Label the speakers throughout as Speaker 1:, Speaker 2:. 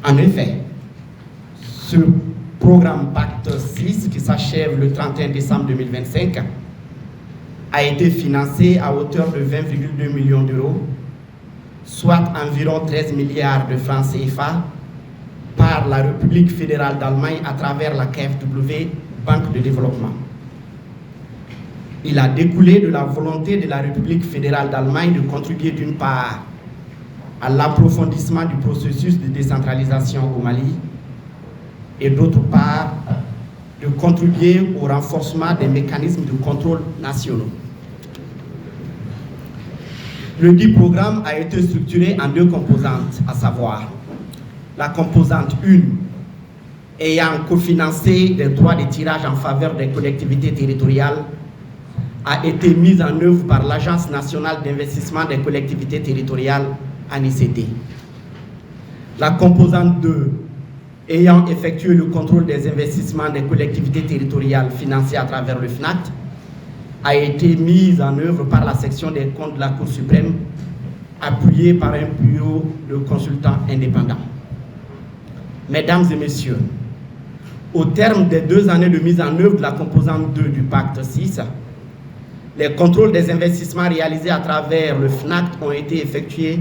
Speaker 1: En effet, ce programme Pacte 6, qui s'achève le 31 décembre 2025, a été financé à hauteur de 20,2 millions d'euros, soit environ 13 milliards de francs CFA, par la République fédérale d'Allemagne à travers la KfW, Banque de développement. Il a découlé de la volonté de la République fédérale d'Allemagne de contribuer d'une part à l'approfondissement du processus de décentralisation au Mali et d'autre part de contribuer au renforcement des mécanismes de contrôle nationaux. Le dit programme a été structuré en deux composantes, à savoir la composante 1 ayant cofinancé des droits de tirage en faveur des collectivités territoriales a été mise en œuvre par l'Agence nationale d'investissement des collectivités territoriales, ANICT. La composante 2 ayant effectué le contrôle des investissements des collectivités territoriales financés à travers le FNACT a été mise en œuvre par la section des comptes de la Cour suprême, appuyée par un bureau de consultants indépendants. Mesdames et messieurs, au terme des 2 années de mise en œuvre de la composante 2 du Pacte 6, les contrôles des investissements réalisés à travers le FNACT ont été effectués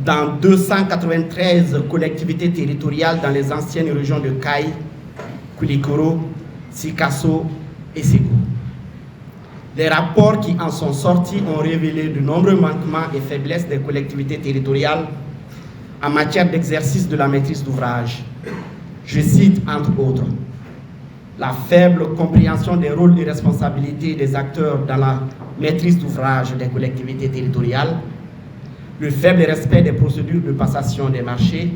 Speaker 1: dans 293 collectivités territoriales dans les anciennes régions de Caille, Koulikoro, Sikasso et Ségou. Les rapports qui en sont sortis ont révélé de nombreux manquements et faiblesses des collectivités territoriales en matière d'exercice de la maîtrise d'ouvrage. Je cite entre autres la faible compréhension des rôles et responsabilités des acteurs dans la maîtrise d'ouvrage des collectivités territoriales, le faible respect des procédures de passation des marchés,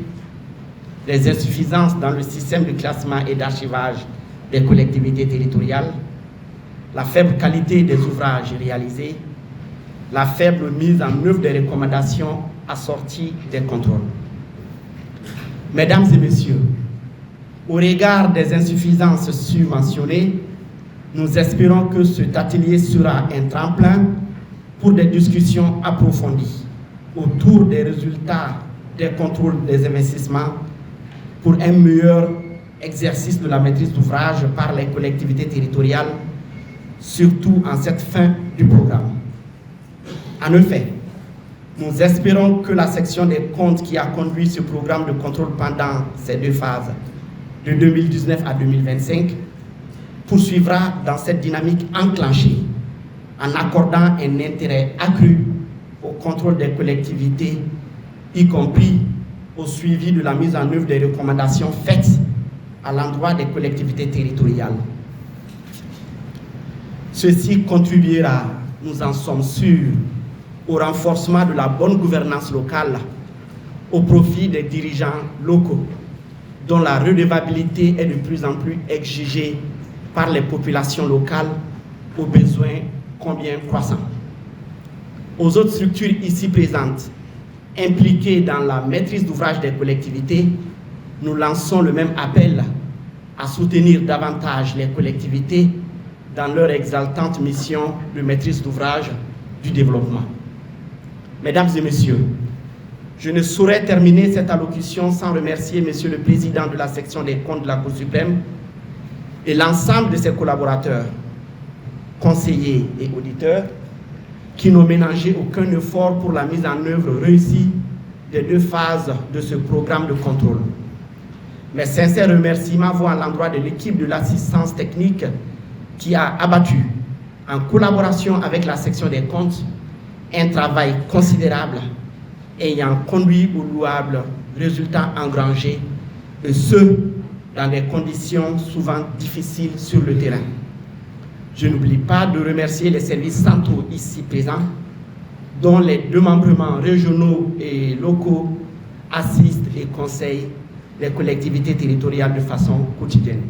Speaker 1: les insuffisances dans le système de classement et d'archivage des collectivités territoriales, la faible qualité des ouvrages réalisés, la faible mise en œuvre des recommandations assorties des contrôles. Mesdames et messieurs, au regard des insuffisances subventionnées, nous espérons que cet atelier sera un tremplin pour des discussions approfondies autour des résultats des contrôles des investissements pour un meilleur exercice de la maîtrise d'ouvrage par les collectivités territoriales, surtout en cette fin du programme. En effet, nous espérons que la section des comptes qui a conduit ce programme de contrôle pendant ces 2 phases, de 2019 à 2025, poursuivra dans cette dynamique enclenchée en accordant un intérêt accru au contrôle des collectivités, y compris au suivi de la mise en œuvre des recommandations faites à l'endroit des collectivités territoriales. Ceci contribuera, nous en sommes sûrs, au renforcement de la bonne gouvernance locale au profit des dirigeants locaux, dont la redevabilité est de plus en plus exigée par les populations locales aux besoins combien croissants. Aux autres structures ici présentes, impliquées dans la maîtrise d'ouvrage des collectivités, nous lançons le même appel à soutenir davantage les collectivités dans leur exaltante mission de maîtrise d'ouvrage du développement. Mesdames et messieurs, je ne saurais terminer cette allocution sans remercier Monsieur le Président de la section des comptes de la Cour suprême et l'ensemble de ses collaborateurs, conseillers et auditeurs, qui n'ont ménagé aucun effort pour la mise en œuvre réussie des 2 phases de ce programme de contrôle. Mes sincères remerciements vont à l'endroit de l'équipe de l'assistance technique qui a abattu, en collaboration avec la section des comptes, un travail considérable ayant conduit aux louables résultats engrangés, et ce, dans des conditions souvent difficiles sur le terrain. Je n'oublie pas de remercier les services centraux ici présents, dont les démembrements régionaux et locaux assistent et conseillent les collectivités territoriales de façon quotidienne.